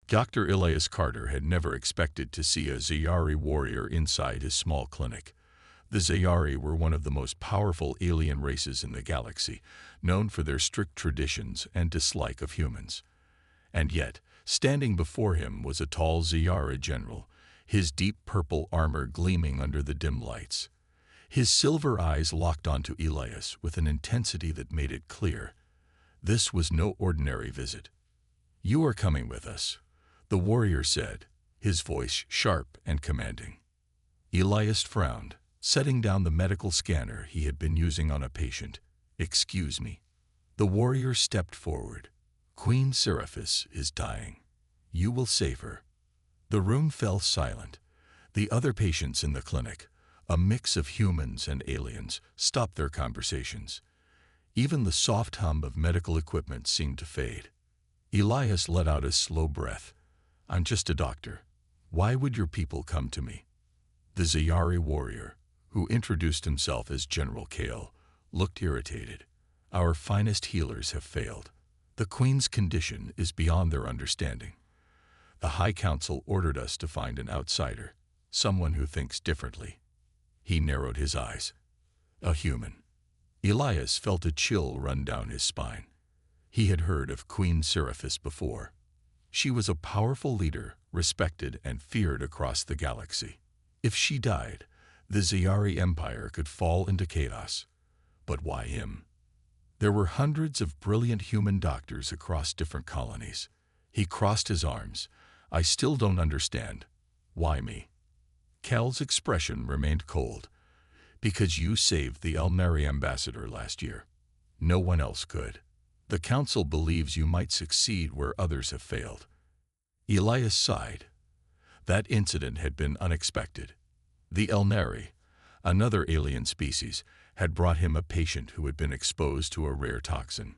Dr. Elias Carter had never expected to see a Ziyari warrior inside his small clinic. The Ziyari were one of the most powerful alien races in the galaxy, known for their strict traditions and dislike of humans. And yet, standing before him was a tall Ziyara general, his deep purple armor gleaming under the dim lights. His silver eyes locked onto Elias with an intensity that made it clear. This was no ordinary visit. "You are coming with us," the warrior said, his voice sharp and commanding. Elias frowned, setting down the medical scanner he had been using on a patient. "Excuse me." The warrior stepped forward. "Queen Seraphis is dying. You will save her." The room fell silent. The other patients in the clinic, a mix of humans and aliens, stopped their conversations. Even the soft hum of medical equipment seemed to fade. Elias let out a slow breath. "I'm just a doctor. Why would your people come to me?" The Ziyari warrior, who introduced himself as General Kale, looked irritated. "Our finest healers have failed. The Queen's condition is beyond their understanding. The High Council ordered us to find an outsider, someone who thinks differently." He narrowed his eyes. "A human." Elias felt a chill run down his spine. He had heard of Queen Seraphis before. She was a powerful leader, respected and feared across the galaxy. If she died, the Ziyari Empire could fall into chaos. But why him? There were hundreds of brilliant human doctors across different colonies. He crossed his arms. "I still don't understand. Why me?" Cal's expression remained cold. "Because you saved the Elnari ambassador last year. No one else could. The Council believes you might succeed where others have failed." Elias sighed. That incident had been unexpected. The Elnari, another alien species, had brought him a patient who had been exposed to a rare toxin.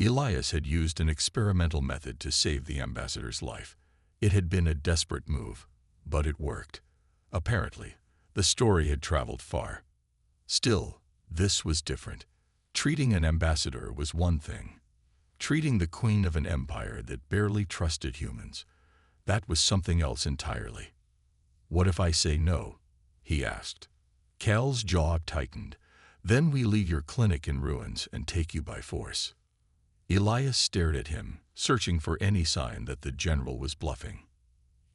Elias had used an experimental method to save the ambassador's life. It had been a desperate move, but it worked. Apparently, the story had traveled far. Still, this was different. Treating an ambassador was one thing. Treating the queen of an empire that barely trusted humans, that was something else entirely. "What if I say no?" he asked. Cal's jaw tightened. "Then we leave your clinic in ruins and take you by force." Elias stared at him, searching for any sign that the general was bluffing.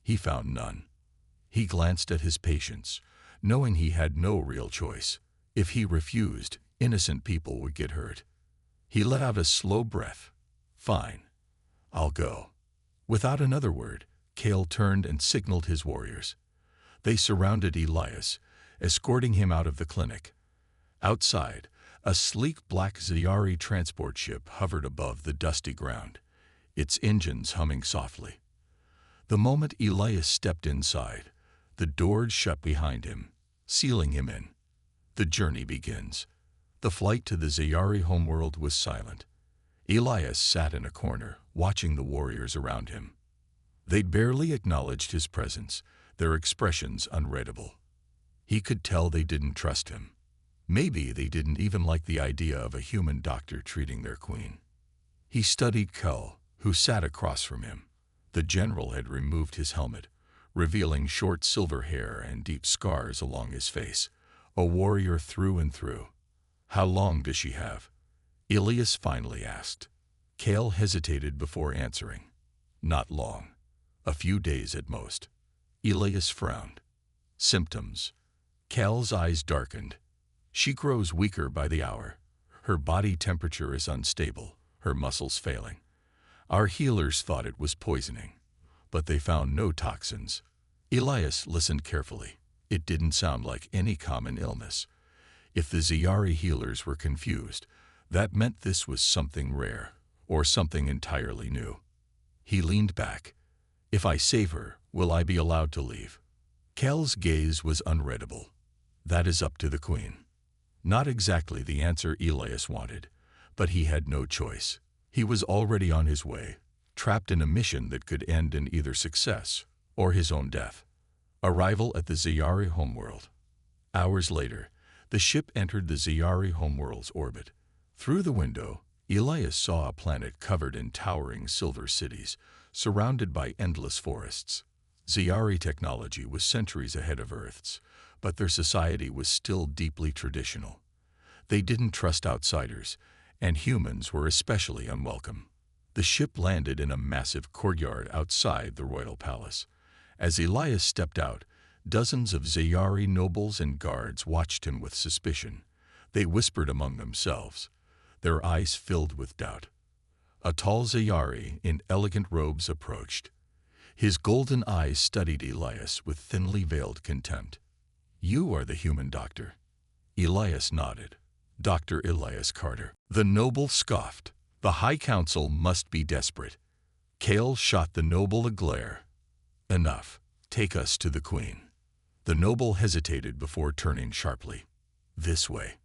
He found none. He glanced at his patients, knowing he had no real choice. If he refused, innocent people would get hurt. He let out a slow breath. "Fine. I'll go." Without another word, Kale turned and signaled his warriors. They surrounded Elias, escorting him out of the clinic. Outside, a sleek black Ziyari transport ship hovered above the dusty ground, its engines humming softly. The moment Elias stepped inside, the doors shut behind him, sealing him in. The journey begins. The flight to the Ziyari homeworld was silent. Elias sat in a corner, watching the warriors around him. They'd barely acknowledged his presence, their expressions unreadable. He could tell they didn't trust him. Maybe they didn't even like the idea of a human doctor treating their queen. He studied Kel, who sat across from him. The general had removed his helmet, revealing short silver hair and deep scars along his face. A warrior through and through. "How long does she have?" Elias finally asked. Kale hesitated before answering. "Not long. A few days at most." Elias frowned. "Symptoms?" Kale's eyes darkened. "She grows weaker by the hour. Her body temperature is unstable, her muscles failing. Our healers thought it was poisoning, but they found no toxins." Elias listened carefully. It didn't sound like any common illness. If the Ziyari healers were confused, that meant this was something rare, or something entirely new. He leaned back. "If I save her, will I be allowed to leave?" Kel's gaze was unreadable. "That is up to the queen." Not exactly the answer Elias wanted, but he had no choice. He was already on his way, trapped in a mission that could end in either success or his own death. Arrival at the Ziyari homeworld. Hours later, the ship entered the Ziyari homeworld's orbit. Through the window, Elias saw a planet covered in towering silver cities, surrounded by endless forests. Zyari technology was centuries ahead of Earth's, but their society was still deeply traditional. They didn't trust outsiders, and humans were especially unwelcome. The ship landed in a massive courtyard outside the royal palace. As Elias stepped out, dozens of Zyari nobles and guards watched him with suspicion. They whispered among themselves, their eyes filled with doubt. A tall Zyari in elegant robes approached. His golden eyes studied Elias with thinly veiled contempt. "You are the human doctor." Elias nodded. "Dr. Elias Carter." The noble scoffed. "The High Council must be desperate." Kale shot the noble a glare. "Enough. Take us to the Queen." The noble hesitated before turning sharply. "This way."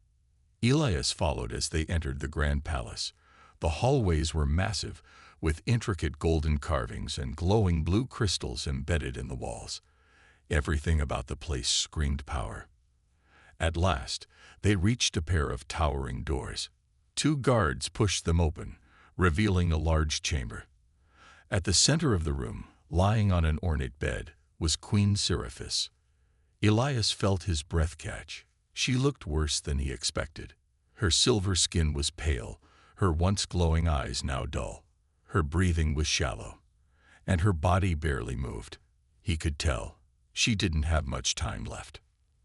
Elias followed as they entered the grand palace. The hallways were massive, with intricate golden carvings and glowing blue crystals embedded in the walls. Everything about the place screamed power. At last, they reached a pair of towering doors. Two guards pushed them open, revealing a large chamber. At the center of the room, lying on an ornate bed, was Queen Seraphis. Elias felt his breath catch. She looked worse than he expected. Her silver skin was pale, her once glowing eyes now dull. Her breathing was shallow, and her body barely moved. He could tell she didn't have much time left.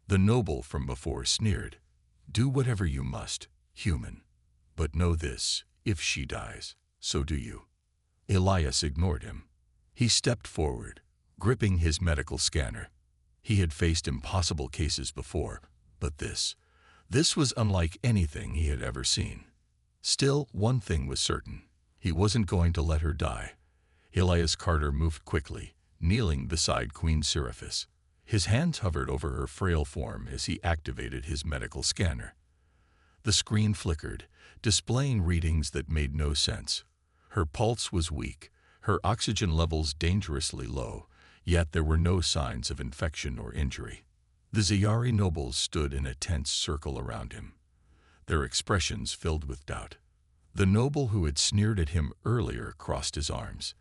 The noble from before sneered, "Do whatever you must, human. But know this, if she dies, so do you." Elias ignored him. He stepped forward, gripping his medical scanner. He had faced impossible cases before, but this was unlike anything he had ever seen. Still, one thing was certain. He wasn't going to let her die. Elias Carter moved quickly, kneeling beside Queen Seraphis. His hands hovered over her frail form as he activated his medical scanner. The screen flickered, displaying readings that made no sense. Her pulse was weak, her oxygen levels dangerously low, yet there were no signs of infection or injury. The Zyari nobles stood in a tense circle around him, their expressions filled with doubt. The noble who had sneered at him earlier crossed his arms.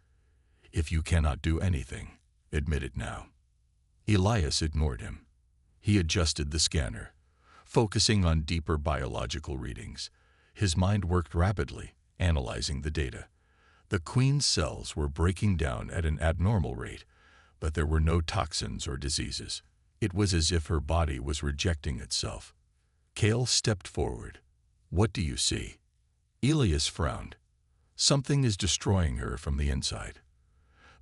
"If you cannot do anything, admit it now." Elias ignored him. He adjusted the scanner, focusing on deeper biological readings. His mind worked rapidly, analyzing the data. The Queen's cells were breaking down at an abnormal rate, but there were no toxins or diseases. It was as if her body was rejecting itself. Kale stepped forward. "What do you see?" Elias frowned. "Something is destroying her from the inside.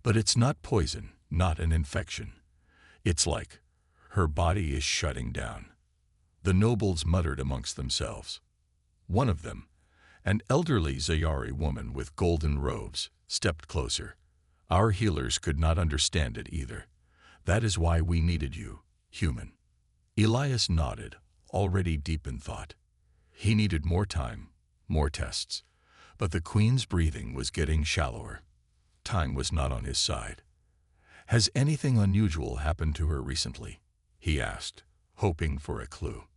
But it's not poison, not an infection. It's like her body is shutting down." The nobles muttered amongst themselves. One of them, an elderly Zyari woman with golden robes, stepped closer. "Our healers could not understand it either. That is why we needed you, human." Elias nodded, already deep in thought. He needed more time, more tests. But the Queen's breathing was getting shallower. Time was not on his side. "Has anything unusual happened to her recently?" he asked, hoping for a clue.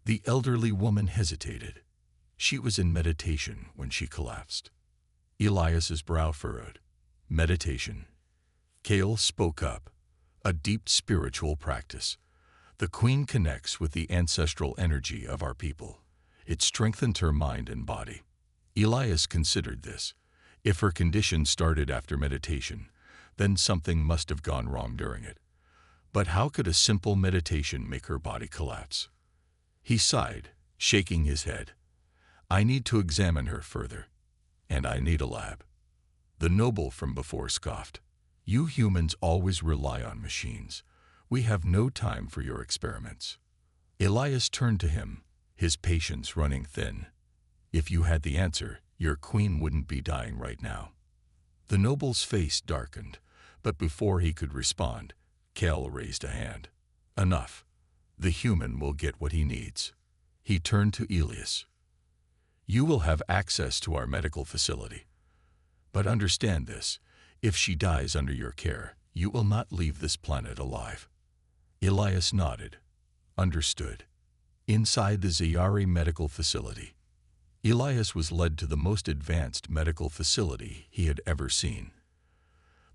The elderly woman hesitated. She was in meditation when she collapsed. Elias's brow furrowed. "Meditation." Kale spoke up. "A deep spiritual practice. The Queen connects with the ancestral energy of our people. It strengthened her mind and body." Elias considered this. If her condition started after meditation, then something must have gone wrong during it. But how could a simple meditation make her body collapse? He sighed, shaking his head. "I need to examine her further, and I need a lab." The noble from before scoffed. "You humans always rely on machines. We have no time for your experiments." Elias turned to him, his patience running thin. "If you had the answer, your queen wouldn't be dying right now." The noble's face darkened, but before he could respond, Kel raised a hand. "Enough. The human will get what he needs." He turned to Elias. "You will have access to our medical facility. But understand this, if she dies under your care, you will not leave this planet alive." Elias nodded. "Understood." Inside the Zyari medical facility, Elias was led to the most advanced medical facility he had ever seen.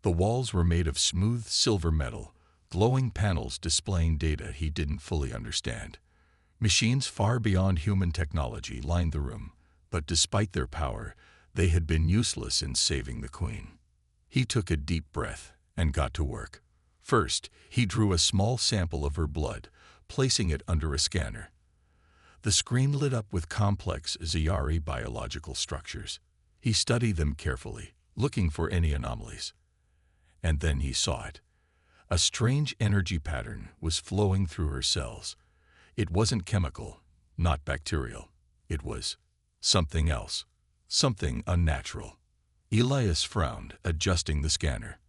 The walls were made of smooth silver metal, glowing panels displaying data he didn't fully understand. Machines far beyond human technology lined the room, but despite their power, they had been useless in saving the Queen. He took a deep breath and got to work. First, he drew a small sample of her blood, placing it under a scanner. The screen lit up with complex Zyari biological structures. He studied them carefully, looking for any anomalies. And then he saw it. A strange energy pattern was flowing through her cells. It wasn't chemical, not bacterial. It was something else, something unnatural. Elias frowned, adjusting the scanner.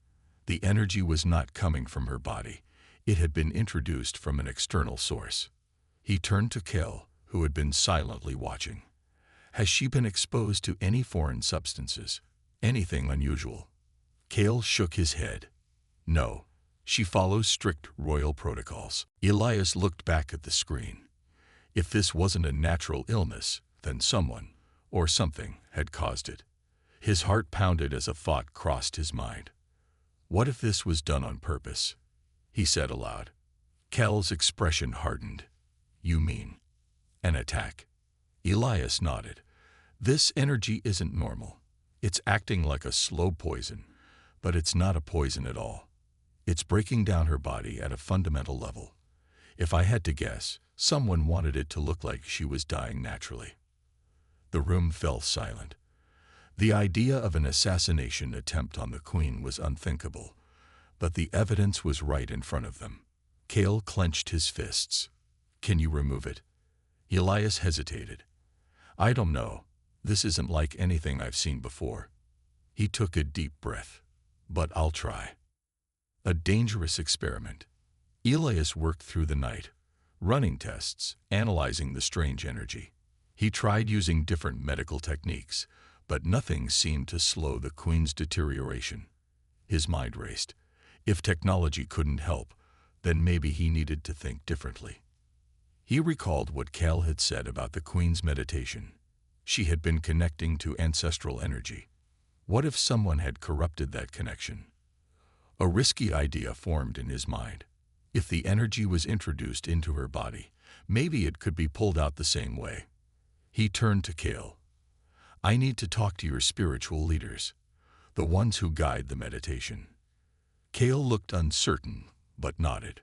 The energy was not coming from her body. It had been introduced from an external source. He turned to Kel, who had been silently watching. Has she been exposed to any foreign substances? Anything unusual? Kel shook his head. No. She follows strict royal protocols. Elias looked back at the screen. If this wasn't a natural illness, then someone, or something, had caused it. His heart pounded as a thought crossed his mind. What if this was done on purpose? He said aloud. Kel's expression hardened. You mean an attack? Elias nodded. This energy isn't normal. It's acting like a slow poison, but it's not a poison at all. It's breaking down her body at a fundamental level. If I had to guess, someone wanted it to look like she was dying naturally. The room fell silent. The idea of an assassination attempt on the Queen was unthinkable, but the evidence was right in front of them. Kel clenched his fists. Can you remove it? Elias hesitated. I don't know. This isn't like anything I've seen before. He took a deep breath. But I'll try. A dangerous experiment. Elias worked through the night, running tests, analyzing the strange energy. He tried using different medical techniques, but nothing seemed to slow the Queen's deterioration. His mind raced. If technology couldn't help, then maybe he needed to think differently. He recalled what Kel had said about the Queen's meditation. She had been connecting to ancestral energy. What if someone had corrupted that connection? A risky idea formed in his mind. If the energy was introduced into her body, maybe it could be pulled out the same way. He turned to Kel. I need to talk to your spiritual leaders, the ones who guide the meditation. Kel looked uncertain, but nodded.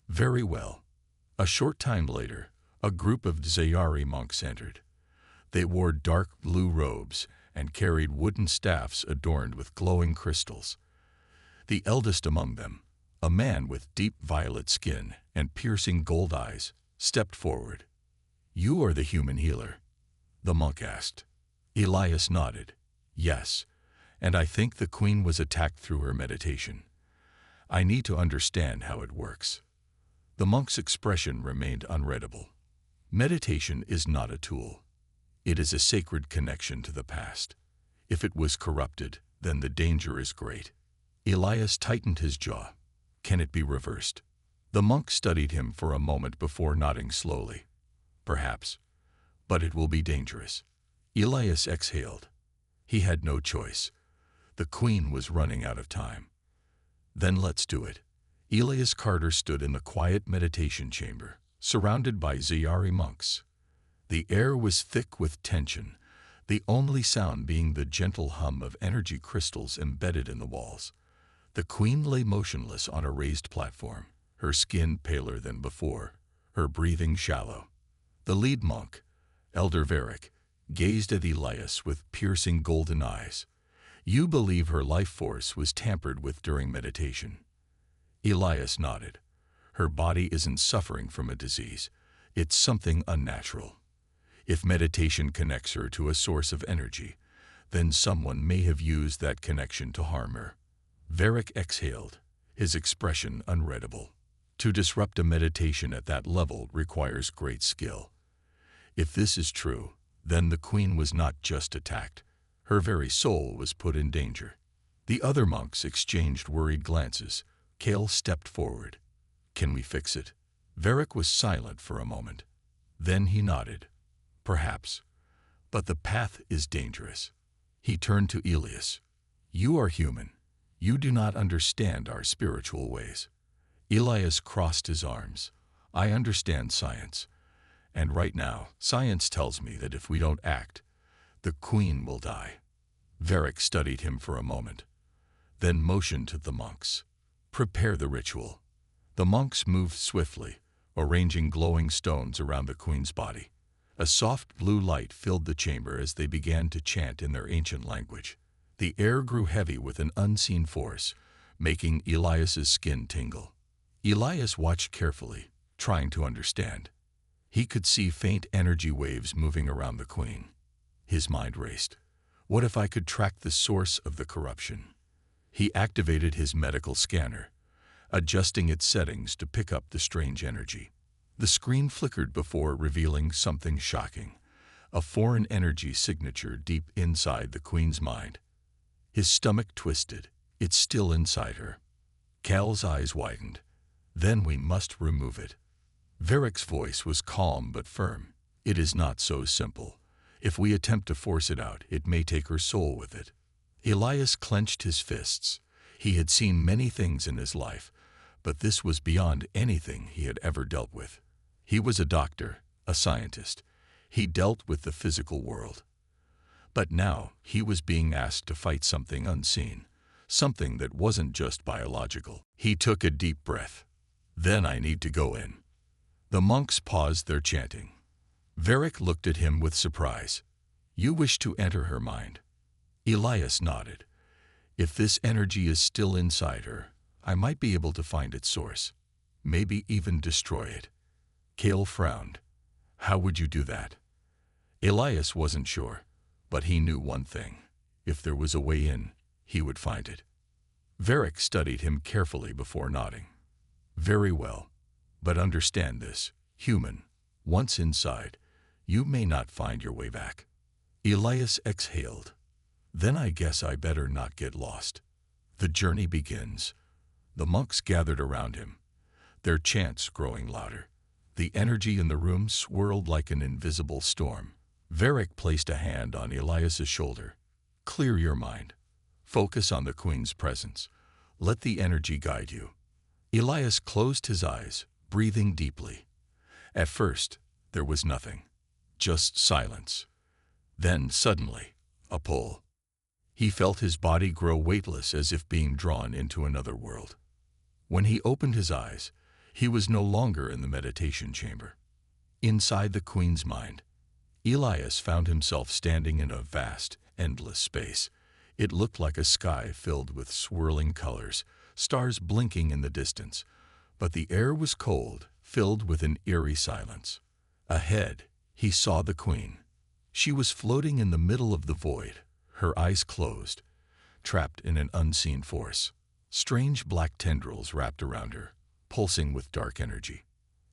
Very well. A short time later, a group of Zyari monks entered. They wore dark blue robes and carried wooden staffs adorned with glowing crystals. The eldest among them, a man with deep violet skin and piercing gold eyes, stepped forward. You are the human healer? The monk asked. Elias nodded. Yes, and I think the Queen was attacked through her meditation. I need to understand how it works. The monk's expression remained unreadable. Meditation is not a tool. It is a sacred connection to the past. If it was corrupted, then the danger is great. Elias tightened his jaw. Can it be reversed? The monk studied him for a moment before nodding slowly. Perhaps. But it will be dangerous. Elias exhaled. He had no choice. The Queen was running out of time. Then let's do it. Elias Carter stood in the quiet meditation chamber, surrounded by Zyari monks. The air was thick with tension, the only sound being the gentle hum of energy crystals embedded in the walls. The Queen lay motionless on a raised platform, her skin paler than before, her breathing shallow. The lead monk, Elder Varric, gazed at Elias with piercing golden eyes. You believe her life force was tampered with during meditation? Elias nodded. Her body isn't suffering from a disease. It's something unnatural. If meditation connects her to a source of energy, then someone may have used that connection to harm her. Varric exhaled, his expression unreadable. To disrupt a meditation at that level requires great skill. If this is true, then the Queen was not just attacked. Her very soul was put in danger. The other monks exchanged worried glances. Kel stepped forward. Can we fix it? Varric was silent for a moment. Then he nodded. Perhaps. But the path is dangerous. He turned to Elias. You are human. You do not understand our spiritual ways. Elias crossed his arms. I understand science. And right now, science tells me that if we don't act, the queen will die. Varric studied him for a moment, then motioned to the monks. Prepare the ritual. The monks moved swiftly, arranging glowing stones around the queen's body. A soft blue light filled the chamber as they began to chant in their ancient language. The air grew heavy with an unseen force, making Elias's skin tingle. Elias watched carefully, trying to understand. He could see faint energy waves moving around the queen. His mind raced. What if I could track the source of the corruption? He activated his medical scanner, adjusting its settings to pick up the strange energy. The screen flickered before revealing something shocking, a foreign energy signature deep inside the queen's mind. His stomach twisted. It's still inside her. Cal's eyes widened. Then we must remove it. Varric's voice was calm but firm. It is not so simple. If we attempt to force it out, it may take her soul with it. Elias clenched his fists. He had seen many things in his life, but this was beyond anything he had ever dealt with. He was a doctor, a scientist. He dealt with the physical world. But now he was being asked to fight something unseen, something that wasn't just biological. He took a deep breath. Then I need to go in. The monks paused their chanting. Varric looked at him with surprise. You wish to enter her mind? Elias nodded. If this energy is still inside her, I might be able to find its source, maybe even destroy it. Cal frowned. How would you do that? Elias wasn't sure, but he knew one thing. If there was a way in, he would find it. Varric studied him carefully before nodding. Very well, but understand this, human. Once inside, you may not find your way back. Elias exhaled. Then I guess I better not get lost. The journey begins. The monks gathered around him, their chants growing louder. The energy in the room swirled like an invisible storm. Varric placed a hand on Elias's shoulder. Clear your mind. Focus on the queen's presence. Let the energy guide you. Elias closed his eyes, breathing deeply. At first, there was nothing, just silence. Then, suddenly, a pull. He felt his body grow weightless as if being drawn into another world. When he opened his eyes, he was no longer in the meditation chamber. Inside the queen's mind, Elias found himself standing in a vast, endless space. It looked like a sky filled with swirling colors, stars blinking in the distance, but the air was cold, filled with an eerie silence. Ahead, he saw the queen. She was floating in the middle of the void, her eyes closed, trapped in an unseen force. Strange black tendrils wrapped around her, pulsing with dark energy.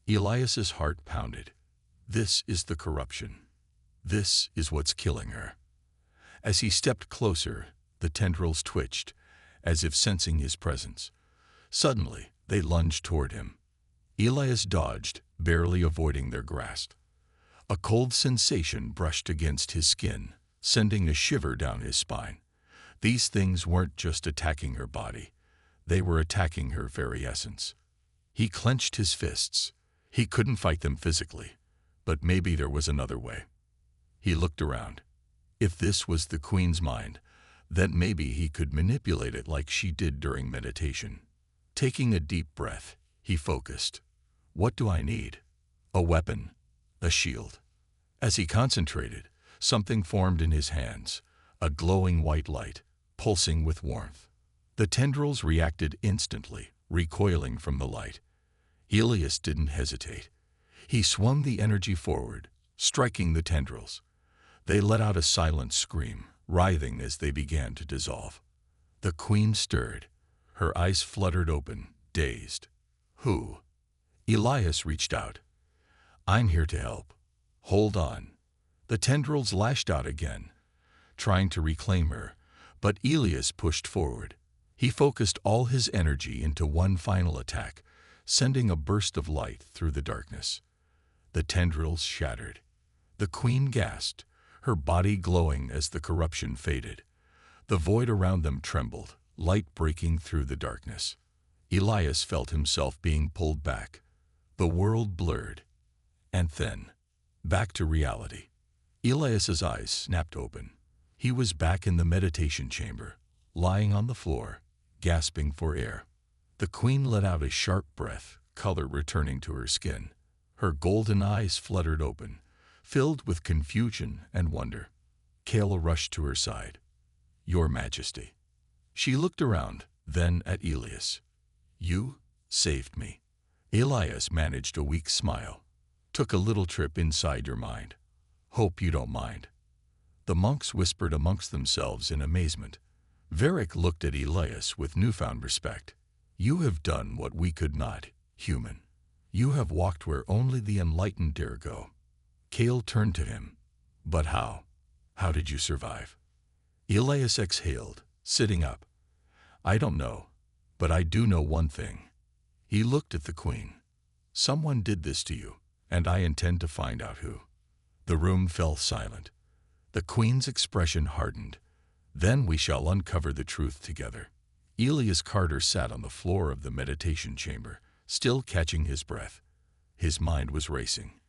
Elias's heart pounded. This is the corruption. This is what's killing her. As he stepped closer, the tendrils twitched, as if sensing his presence. Suddenly, they lunged toward him. Elias dodged, barely avoiding their grasp. A cold sensation brushed against his skin, sending a shiver down his spine. These things weren't just attacking her body. They were attacking her very essence. He clenched his fists. He couldn't fight them physically, but maybe there was another way. He looked around. If this was the queen's mind, then maybe he could manipulate it like she did during meditation. Taking a deep breath, he focused. What do I need? A weapon, a shield. As he concentrated, something formed in his hands, a glowing white light, pulsing with warmth. The tendrils reacted instantly, recoiling from the light. Elias didn't hesitate. He swung the energy forward, striking the tendrils. They let out a silent scream, writhing as they began to dissolve. The queen stirred. Her eyes fluttered open, dazed. Who? Elias reached out. I'm here to help. Hold on. The tendrils lashed out again, trying to reclaim her, but Elias pushed forward. He focused all his energy into one final attack, sending a burst of light through the darkness. The tendrils shattered. The queen gasped, her body glowing as the corruption faded. The void around them trembled, light breaking through the darkness. Elias felt himself being pulled back. The world blurred. And then, back to reality. Elias's eyes snapped open. He was back in the meditation chamber, lying on the floor, gasping for air. The queen let out a sharp breath, color returning to her skin. Her golden eyes fluttered open, filled with confusion and wonder. Kale rushed to her side. "Your Majesty." She looked around, then at Elias. "You saved me." Elias managed a weak smile. "Took a little trip inside your mind. Hope you don't mind." The monks whispered amongst themselves in amazement. Varric looked at Elias with newfound respect. "You have done what we could not, human. You have walked where only the enlightened dare go." Kale turned to him. "But how? How did you survive?" Elias exhaled, sitting up. "I don't know, but I do know one thing." He looked at the queen. "Someone did this to you, and I intend to find out who." The room fell silent. The queen's expression hardened. "Then we shall uncover the truth together." Elias Carter sat on the floor of the meditation chamber, still catching his breath. His mind was racing.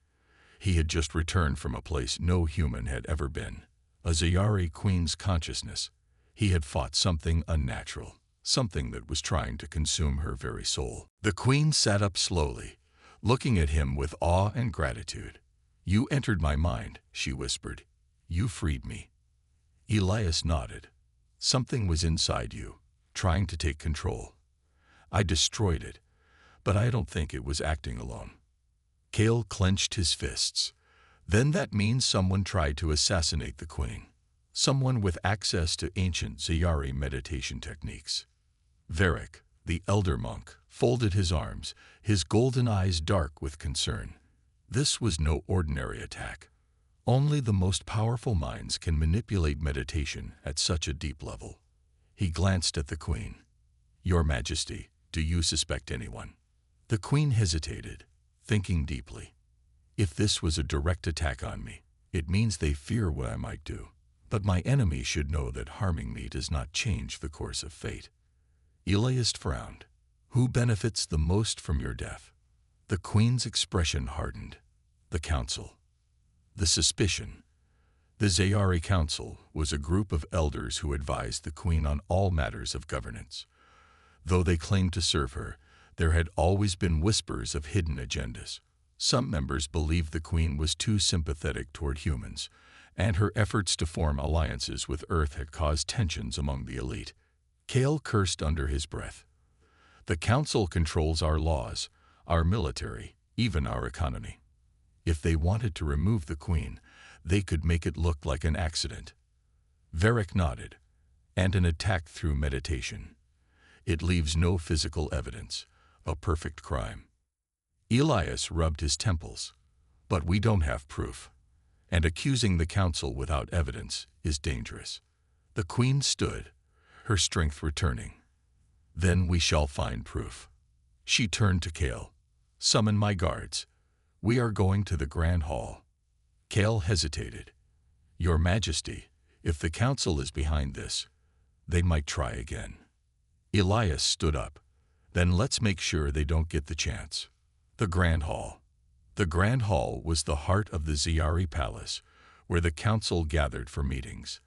He had just returned from a place no human had ever been, a Ziyari queen's consciousness. He had fought something unnatural, something that was trying to consume her very soul. The queen sat up slowly, looking at him with awe and gratitude. "You entered my mind," she whispered. "You freed me." Elias nodded. "Something was inside you, trying to take control. I destroyed it, but I don't think it was acting alone." Kale clenched his fists. "Then that means someone tried to assassinate the queen. Someone with access to ancient Ziyari meditation techniques." Varric, the elder monk, folded his arms, his golden eyes dark with concern. This was no ordinary attack. Only the most powerful minds can manipulate meditation at such a deep level. He glanced at the queen. "Your Majesty, do you suspect anyone?" The queen hesitated, thinking deeply. "If this was a direct attack on me, it means they fear what I might do. But my enemy should know that harming me does not change the course of fate." Elias frowned. "Who benefits the most from your death?" The queen's expression hardened. "The council." The suspicion. The Ziyari Council was a group of elders who advised the queen on all matters of governance. Though they claimed to serve her, there had always been whispers of hidden agendas. Some members believed the queen was too sympathetic toward humans, and her efforts to form alliances with Earth had caused tensions among the elite. Kale cursed under his breath. "The council controls our laws, our military, even our economy. If they wanted to remove the queen, they could make it look like an accident." Varric nodded. "And an attack through meditation. It leaves no physical evidence, a perfect crime." Elias rubbed his temples. "But we don't have proof. And accusing the council without evidence is dangerous." The queen stood, her strength returning. "Then we shall find proof." She turned to Kale. "Summon my guards. We are going to the Grand Hall." Kale hesitated. "Your Majesty, if the council is behind this, they might try again." Elias stood up. "Then let's make sure they don't get the chance." The Grand Hall. The Grand Hall was the heart of the Ziyari Palace, where the council gathered for meetings.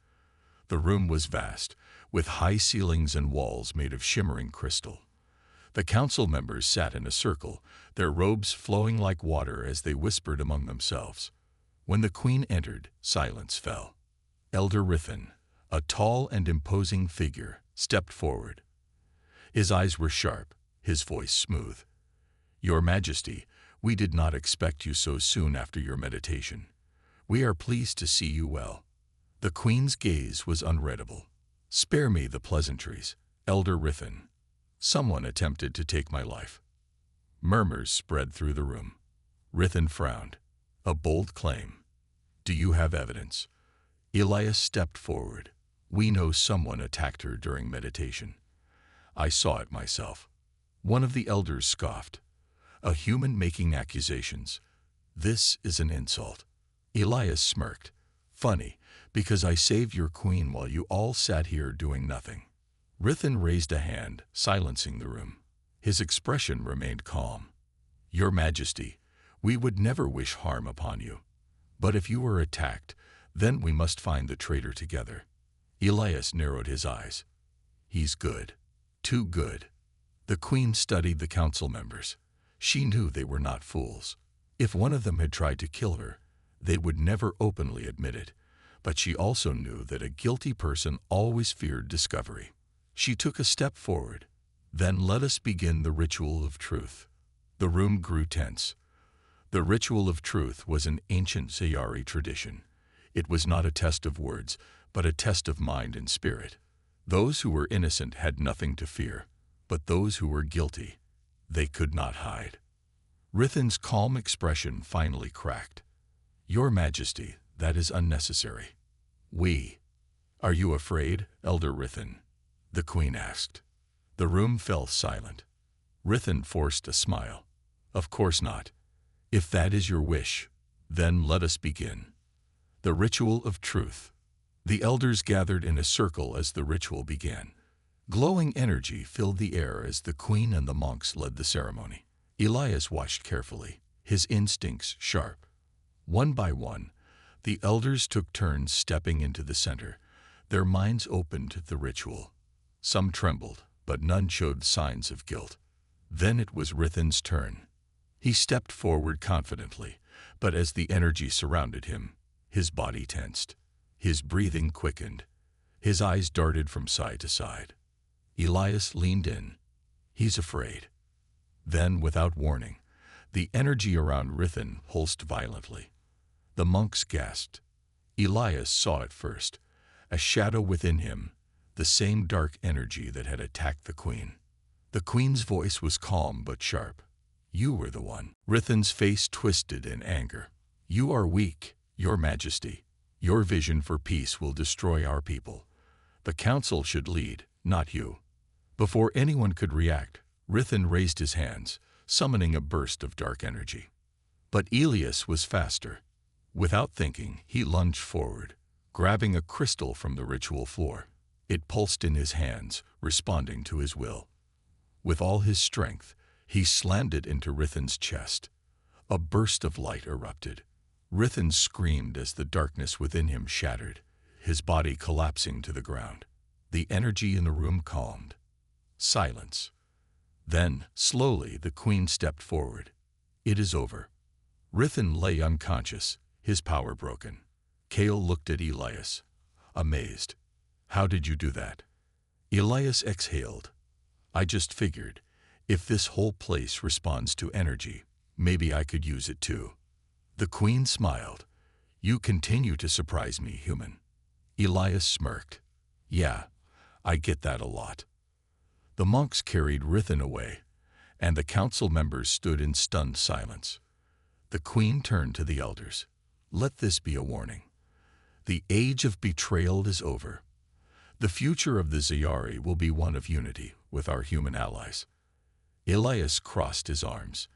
The room was vast, with high ceilings and walls made of shimmering crystal. The council members sat in a circle, their robes flowing like water as they whispered among themselves. When the queen entered, silence fell. Elder Rithan, a tall and imposing figure, stepped forward. His eyes were sharp, his voice smooth. "Your Majesty, we did not expect you so soon after your meditation. We are pleased to see you well." The queen's gaze was unreadable. "Spare me the pleasantries, Elder Rithan. Someone attempted to take my life." Murmurs spread through the room. Rithan frowned. "A bold claim. Do you have evidence?" Elias stepped forward. "We know someone attacked her during meditation. I saw it myself." One of the elders scoffed. "A human making accusations. This is an insult." Elias smirked. "Funny, because I saved your queen while you all sat here doing nothing." Rithan raised a hand, silencing the room. His expression remained calm. Your Majesty, we would never wish harm upon you. But if you are attacked, then we must find the traitor together. Elias narrowed his eyes. He's good. Too good. The Queen studied the council members. She knew they were not fools. If one of them had tried to kill her, they would never openly admit it. But she also knew that a guilty person always feared discovery. She took a step forward. Then let us begin the ritual of truth. The room grew tense. The ritual of truth was an ancient Scifi tradition. It was not a test of words, but a test of mind and spirit. Those who were innocent had nothing to fear, but those who were guilty, they could not hide. Rithan's calm expression finally cracked. Your Majesty, that is unnecessary. Are you afraid, Elder Rithan? The Queen asked. The room fell silent. Rithan forced a smile. Of course not. If that is your wish, then let us begin. The ritual of truth. The elders gathered in a circle as the ritual began. Glowing energy filled the air as the Queen and the monks led the ceremony. Elias watched carefully, his instincts sharp. One by one, the elders took turns stepping into the center, their minds open to the ritual. Some trembled, but none showed signs of guilt. Then it was Rithan's turn. He stepped forward confidently, but as the energy surrounded him, his body tensed. His breathing quickened. His eyes darted from side to side. Elias leaned in. He's afraid. Then, without warning, the energy around Rithan pulsed violently. The monks gasped. Elias saw it first, a shadow within him, the same dark energy that had attacked the Queen. The Queen's voice was calm but sharp. You were the one. Rithan's face twisted in anger. You are weak, Your Majesty. Your vision for peace will destroy our people. The council should lead, not you. Before anyone could react, Rithan raised his hands, summoning a burst of dark energy. But Elias was faster. Without thinking, he lunged forward, grabbing a crystal from the ritual floor. It pulsed in his hands, responding to his will. With all his strength, he slammed it into Rithan's chest. A burst of light erupted. Rithan screamed as the darkness within him shattered, his body collapsing to the ground. The energy in the room calmed. Silence. Then, slowly, the Queen stepped forward. It is over. Rithan lay unconscious, his power broken. Kale looked at Elias, amazed. How did you do that? Elias exhaled. I just figured, if this whole place responds to energy, maybe I could use it too. The Queen smiled. You continue to surprise me, human. Elias smirked. Yeah, I get that a lot. The monks carried Rithan away, and the council members stood in stunned silence. The Queen turned to the elders. Let this be a warning. The age of betrayal is over. The future of the Scifi will be one of unity with our human allies. Elias crossed his arms.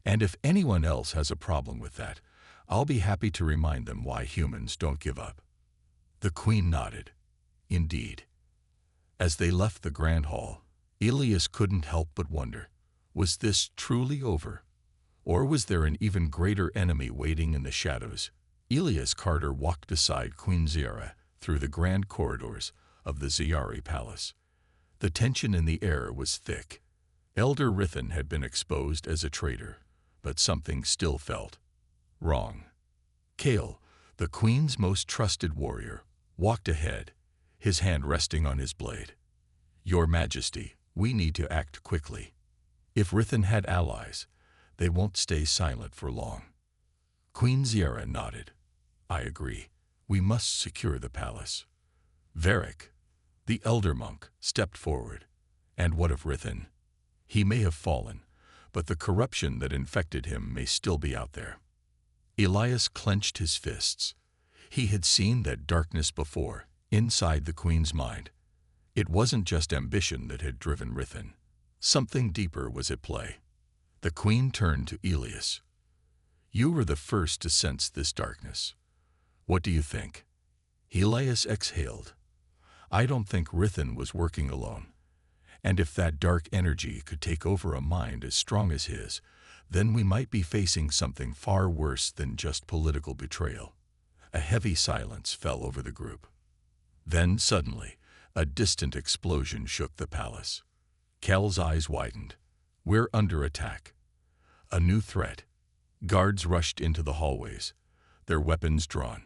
And if anyone else has a problem with that, I'll be happy to remind them why humans don't give up. The Queen nodded. Indeed. As they left the grand hall, Elias couldn't help but wonder, was this truly over? Or was there an even greater enemy waiting in the shadows? Elias Carter walked beside Queen Zira through the grand corridors of the Scifi palace. The tension in the air was thick. Elder Rithan had been exposed as a traitor, but something still felt wrong. Kale, the Queen's most trusted warrior, walked ahead, his hand resting on his blade. Your Majesty, we need to act quickly. If Rithan had allies, they won't stay silent for long. Queen Zira nodded. I agree. We must secure the palace. Varric, the elder monk, stepped forward. And what of Rithan? He may have fallen, but the corruption that infected him may still be out there. Elias clenched his fists. He had seen that darkness before, inside the Queen's mind. It wasn't just ambition that had driven Rithan. Something deeper was at play. The Queen turned to Elias. You were the first to sense this darkness. What do you think? Elias exhaled. I don't think Rithan was working alone. And if that dark energy could take over a mind as strong as his, then we might be facing something far worse than just political betrayal. A heavy silence fell over the group. Then, suddenly, a distant explosion shook the palace. Kel's eyes widened. We're under attack. A new threat. Guards rushed into the hallways, their weapons drawn.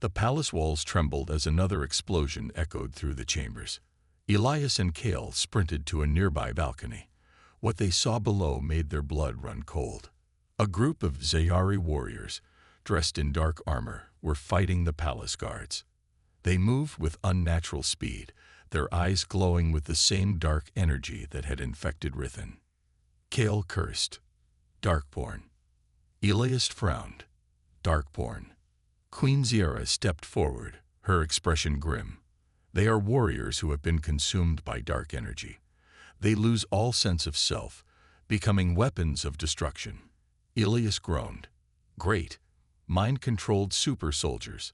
The palace walls trembled as another explosion echoed through the chambers. Elias and Kale sprinted to a nearby balcony. What they saw below made their blood run cold. A group of Zayari warriors, dressed in dark armor, were fighting the palace guards. They moved with unnatural speed, their eyes glowing with the same dark energy that had infected Rithan. Kale cursed. Darkborn. Elias frowned. Darkborn. Queen Zira stepped forward, her expression grim. They are warriors who have been consumed by dark energy. They lose all sense of self, becoming weapons of destruction. Elias groaned. Great. Mind-controlled super soldiers.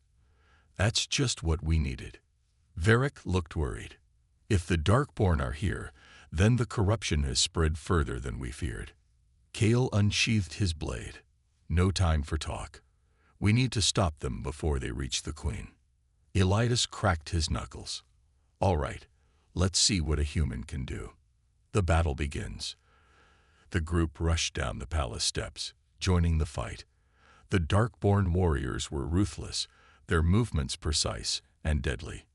That's just what we needed. Varric looked worried. If the Darkborn are here, then the corruption has spread further than we feared. Kale unsheathed his blade. No time for talk. We need to stop them before they reach the queen. Elias cracked his knuckles. All right, let's see what a human can do. The battle begins. The group rushed down the palace steps, joining the fight. The Darkborn warriors were ruthless, their movements precise and deadly.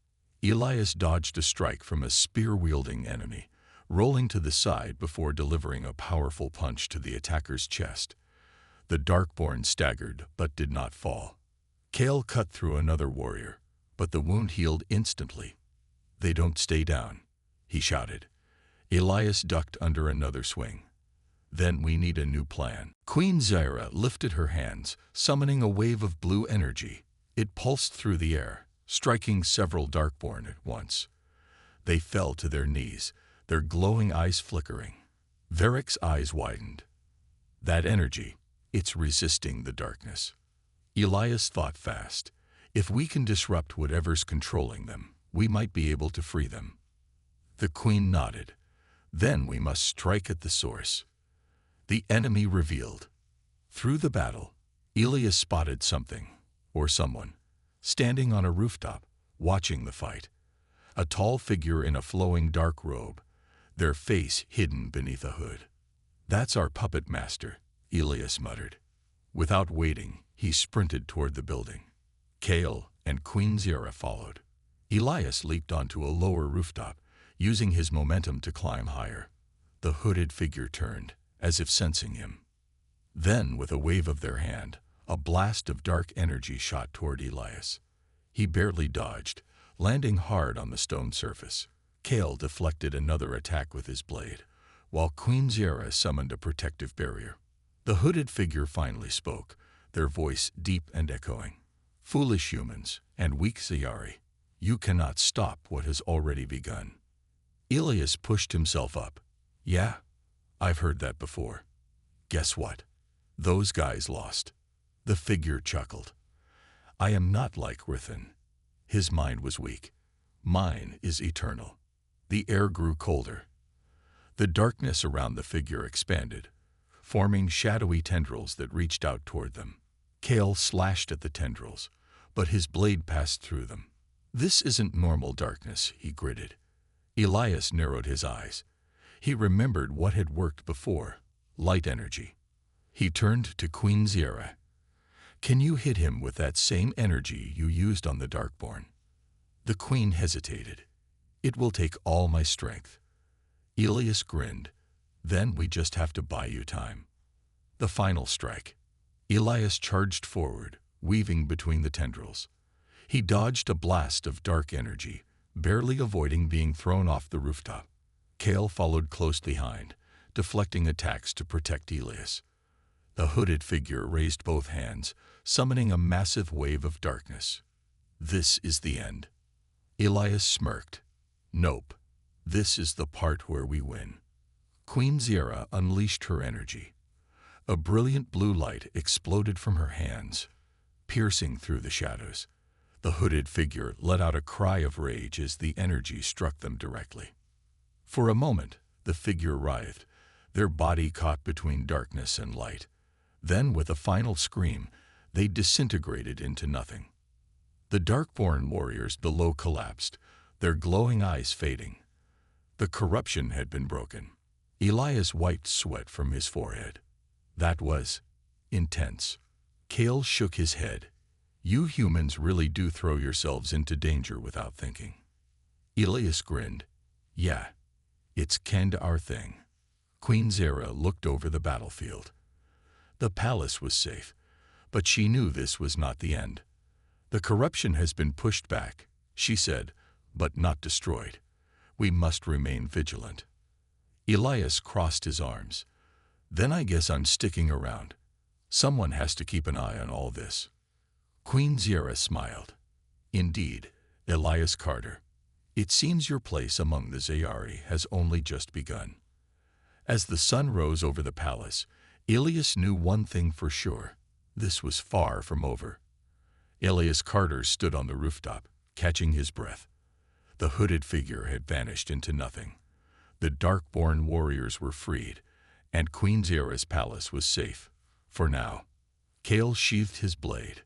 Elias dodged a strike from a spear-wielding enemy, rolling to the side before delivering a powerful punch to the attacker's chest. The Darkborn staggered but did not fall. Kale cut through another warrior, but the wound healed instantly. They don't stay down, he shouted. Elias ducked under another swing. Then we need a new plan. Queen Zira lifted her hands, summoning a wave of blue energy. It pulsed through the air, striking several Darkborn at once. They fell to their knees, their glowing eyes flickering. Varric's eyes widened. That energy, it's resisting the darkness. Elias thought fast. If we can disrupt whatever's controlling them, we might be able to free them. The queen nodded. Then we must strike at the source. The enemy revealed. Through the battle, Elias spotted something, or someone, standing on a rooftop, watching the fight. A tall figure in a flowing dark robe, their face hidden beneath a hood. That's our puppet master, Elias muttered. Without waiting, he sprinted toward the building. Kale and Queen Zira followed. Elias leaped onto a lower rooftop, using his momentum to climb higher. The hooded figure turned, as if sensing him. Then, with a wave of their hand, a blast of dark energy shot toward Elias. He barely dodged, landing hard on the stone surface. Kale deflected another attack with his blade, while Queen Zira summoned a protective barrier. The hooded figure finally spoke, their voice deep and echoing. Foolish humans and weak Zayari, you cannot stop what has already begun. Elias pushed himself up. Yeah, I've heard that before. Guess what? Those guys lost. The figure chuckled. I am not like Rithan. His mind was weak. Mine is eternal. The air grew colder. The darkness around the figure expanded, forming shadowy tendrils that reached out toward them. Kale slashed at the tendrils, but his blade passed through them. This isn't normal darkness, he gritted. Elias narrowed his eyes. He remembered what had worked before, light energy. He turned to Queen Zira. Can you hit him with that same energy you used on the Darkborn? The queen hesitated. It will take all my strength. Elias grinned. Then we just have to buy you time. The final strike. Elias charged forward, weaving between the tendrils. He dodged a blast of dark energy, barely avoiding being thrown off the rooftop. Kale followed close behind, deflecting attacks to protect Elias. The hooded figure raised both hands, summoning a massive wave of darkness. This is the end. Elias smirked. Nope. This is the part where we win. Queen Zira unleashed her energy. A brilliant blue light exploded from her hands, piercing through the shadows. The hooded figure let out a cry of rage as the energy struck them directly. For a moment, the figure writhed, their body caught between darkness and light. Then, with a final scream, they disintegrated into nothing. The darkborn warriors below collapsed, their glowing eyes fading. The corruption had been broken. Elias wiped sweat from his forehead. That was intense. Kale shook his head. You humans really do throw yourselves into danger without thinking. Elias grinned. Yeah, it's kinda our thing. Queen Zara looked over the battlefield. The palace was safe, but she knew this was not the end. The corruption has been pushed back, she said, but not destroyed. We must remain vigilant. Elias crossed his arms. Then I guess I'm sticking around. Someone has to keep an eye on all this. Queen Zara smiled. Indeed, Elias Carter. It seems your place among the Zayari has only just begun. As the sun rose over the palace, Elias knew one thing for sure. This was far from over. Elias Carter stood on the rooftop, catching his breath. The hooded figure had vanished into nothing. The darkborn warriors were freed, and Queen Zara's palace was safe. For now. Kale sheathed his blade.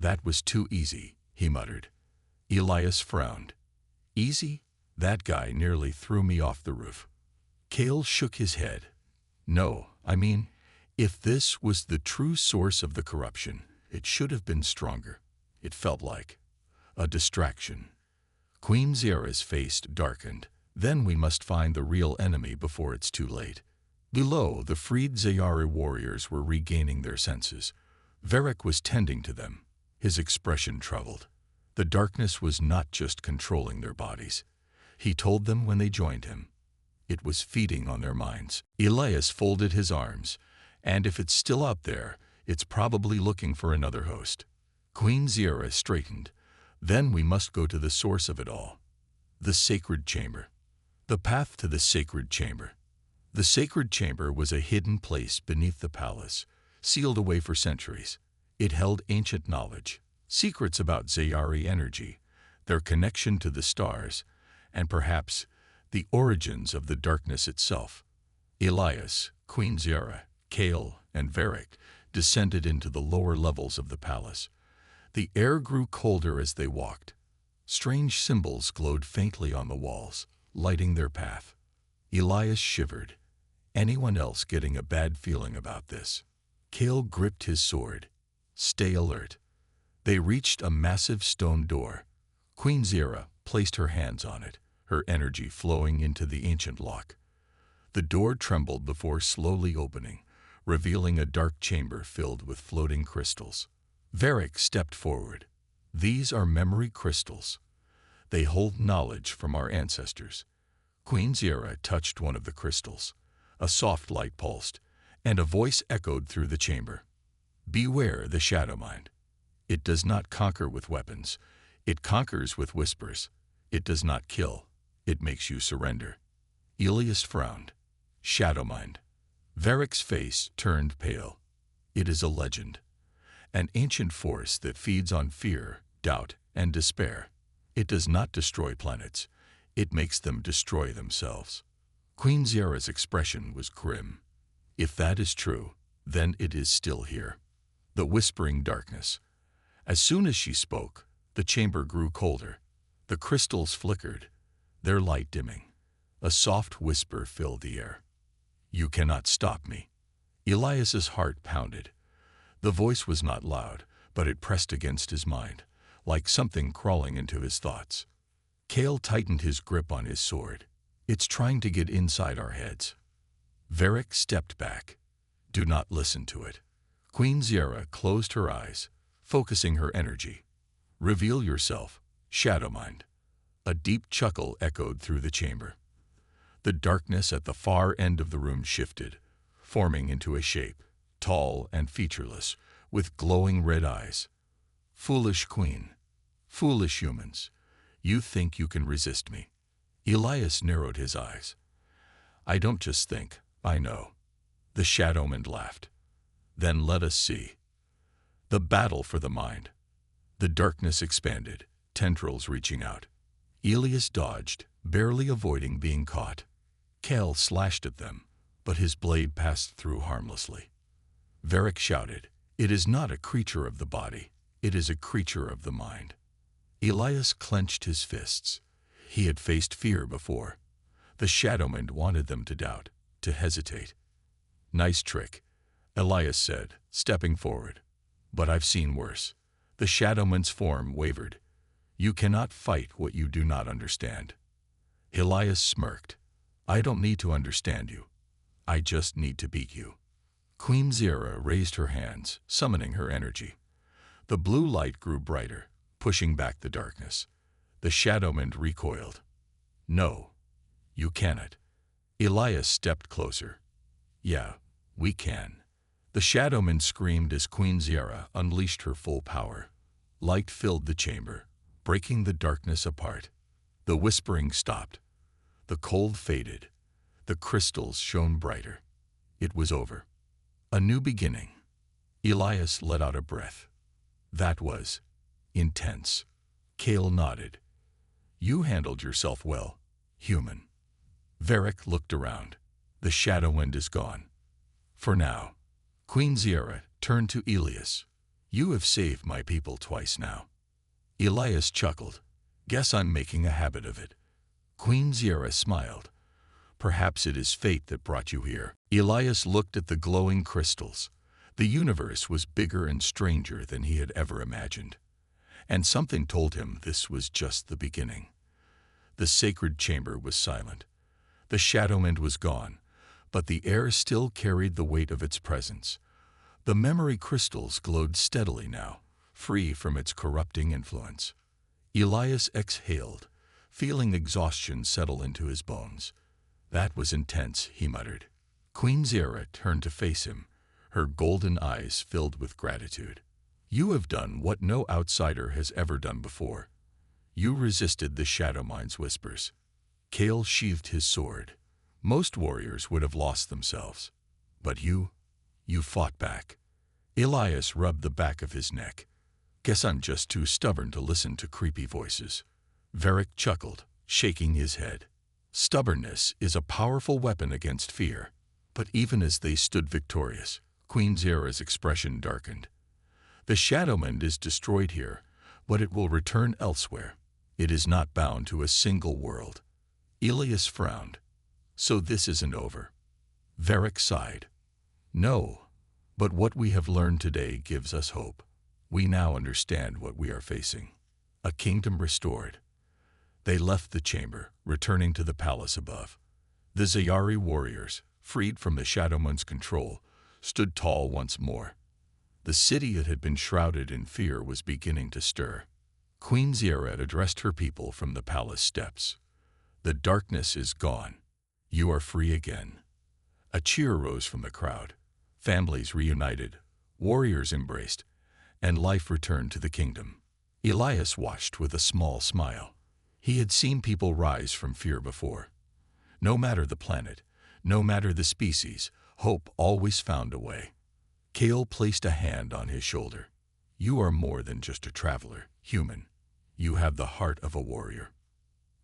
That was too easy, he muttered. Elias frowned. Easy? That guy nearly threw me off the roof. Kale shook his head. No, I mean, if this was the true source of the corruption, it should have been stronger. It felt like a distraction. Queen Zara's face darkened. Then we must find the real enemy before it's too late. Below, the freed Zayari warriors were regaining their senses. Varric was tending to them, his expression troubled. The darkness was not just controlling their bodies. He told them when they joined him. It was feeding on their minds. Elias folded his arms, and if it's still out there, it's probably looking for another host. Queen Zara straightened. Then we must go to the source of it all. The sacred chamber. The path to the sacred chamber. The sacred chamber was a hidden place beneath the palace, sealed away for centuries. It held ancient knowledge, secrets about Zayari energy, their connection to the stars, and perhaps the origins of the darkness itself. Elias, Queen Zara, Kale, and Varric descended into the lower levels of the palace. The air grew colder as they walked. Strange symbols glowed faintly on the walls, lighting their path. Elias shivered. Anyone else getting a bad feeling about this? Kale gripped his sword. Stay alert. They reached a massive stone door. Queen Zara placed her hands on it, her energy flowing into the ancient lock. The door trembled before slowly opening, revealing a dark chamber filled with floating crystals. Varric stepped forward. These are memory crystals. They hold knowledge from our ancestors. Queen Zara touched one of the crystals. A soft light pulsed, and a voice echoed through the chamber. Beware the shadow mind. It does not conquer with weapons. It conquers with whispers. It does not kill. It makes you surrender. Elias frowned. Shadow mind. Varric's face turned pale. It is a legend. An ancient force that feeds on fear, doubt, and despair. It does not destroy planets. It makes them destroy themselves. Queen Zara's expression was grim. If that is true, then it is still here. The whispering darkness. As soon as she spoke, the chamber grew colder. The crystals flickered, their light dimming. A soft whisper filled the air. You cannot stop me. Elias's heart pounded. The voice was not loud, but it pressed against his mind, like something crawling into his thoughts. Kale tightened his grip on his sword. It's trying to get inside our heads. Varric stepped back. Do not listen to it. Queen Zara closed her eyes, focusing her energy. Reveal yourself, Shadow Mind. A deep chuckle echoed through the chamber. The darkness at the far end of the room shifted, forming into a shape, tall and featureless, with glowing red eyes. Foolish queen, foolish humans, you think you can resist me. Elias narrowed his eyes. I don't just think, I know. The Shadowman laughed. Then let us see. The battle for the mind. The darkness expanded, tendrils reaching out. Elias dodged, barely avoiding being caught. Kale slashed at them, but his blade passed through harmlessly. Varric shouted, "It is not a creature of the body, it is a creature of the mind." Elias clenched his fists. He had faced fear before. The Shadowmen wanted them to doubt, to hesitate. "Nice trick," Elias said, stepping forward. "But I've seen worse." The Shadowman's form wavered. "You cannot fight what you do not understand." Elias smirked. "I don't need to understand you. I just need to beat you." Queen Zira raised her hands, summoning her energy. The blue light grew brighter, pushing back the darkness. The Shadowmen recoiled. "No, you cannot." Elias stepped closer. "Yeah, we can." The Shadowmen screamed as Queen Zira unleashed her full power. Light filled the chamber, breaking the darkness apart. The whispering stopped. The cold faded. The crystals shone brighter. It was over. A new beginning. Elias let out a breath. That was intense. Kale nodded. "You handled yourself well, human." Varric looked around. The Shadowwind is gone. For now. Queen Zira turned to Elias. "You have saved my people twice now." Elias chuckled. "Guess I'm making a habit of it." Queen Zira smiled. "Perhaps it is fate that brought you here." Elias looked at the glowing crystals. The universe was bigger and stranger than he had ever imagined. And something told him this was just the beginning. The sacred chamber was silent. The Shadowwind was gone, but the air still carried the weight of its presence. The memory crystals glowed steadily now, free from its corrupting influence. Elias exhaled, feeling exhaustion settle into his bones. "That was intense," he muttered. Queen Zira turned to face him, her golden eyes filled with gratitude. "You have done what no outsider has ever done before. You resisted the Shadowmind's whispers." Kale sheathed his sword. "Most warriors would have lost themselves. But you fought back." Elias rubbed the back of his neck. "Guess I'm just too stubborn to listen to creepy voices." Varric chuckled, shaking his head. "Stubbornness is a powerful weapon against fear." But even as they stood victorious, Queen Zira's expression darkened. "The Shadowwind is destroyed here, but it will return elsewhere. It is not bound to a single world." Elias frowned. "So this isn't over." Varric sighed. "No, but what we have learned today gives us hope. We now understand what we are facing. A kingdom restored." They left the chamber, returning to the palace above. The Zayari warriors, freed from the Shadowman's control, stood tall once more. The city that had been shrouded in fear was beginning to stir. Queen Zira addressed her people from the palace steps. "The darkness is gone. You are free again." A cheer rose from the crowd. Families reunited, warriors embraced, and life returned to the kingdom. Elias watched with a small smile. He had seen people rise from fear before. No matter the planet, no matter the species, hope always found a way. Kale placed a hand on his shoulder. "You are more than just a traveler, human. You have the heart of a warrior."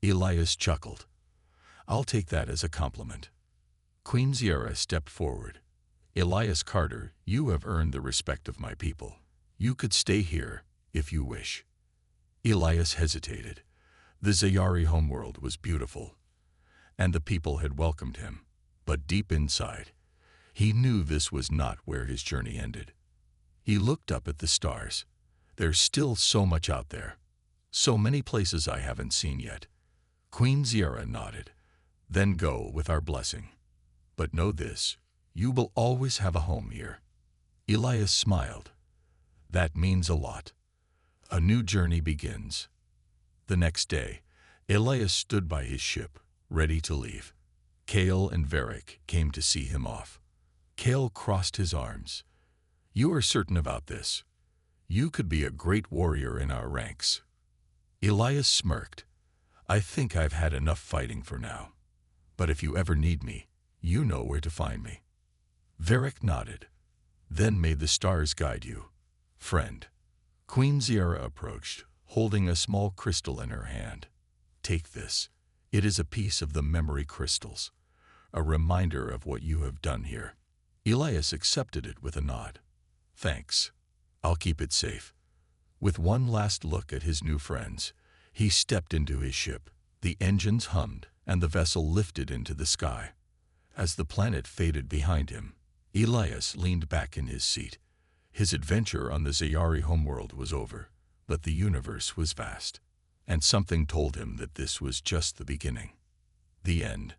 Elias chuckled. "I'll take that as a compliment." Queen Zira stepped forward. "Elias Carter, you have earned the respect of my people. You could stay here, if you wish." Elias hesitated. The Zayari homeworld was beautiful, and the people had welcomed him. But deep inside, he knew this was not where his journey ended. He looked up at the stars. "There's still so much out there. So many places I haven't seen yet." Queen Zira nodded. "Then go with our blessing. But know this, you will always have a home here." Elias smiled. "That means a lot. A new journey begins." The next day, Elias stood by his ship, ready to leave. Kale and Varric came to see him off. Kale crossed his arms. "You are certain about this? You could be a great warrior in our ranks." Elias smirked. "I think I've had enough fighting for now. But if you ever need me, you know where to find me." Varric nodded. "Then may the stars guide you, friend." Queen Ziara approached, holding a small crystal in her hand. "Take this. It is a piece of the memory crystals, a reminder of what you have done here." Elias accepted it with a nod. "Thanks. I'll keep it safe." With one last look at his new friends, he stepped into his ship. The engines hummed, and the vessel lifted into the sky. As the planet faded behind him, Elias leaned back in his seat. His adventure on the Zayari homeworld was over, but the universe was vast, and something told him that this was just the beginning. The end.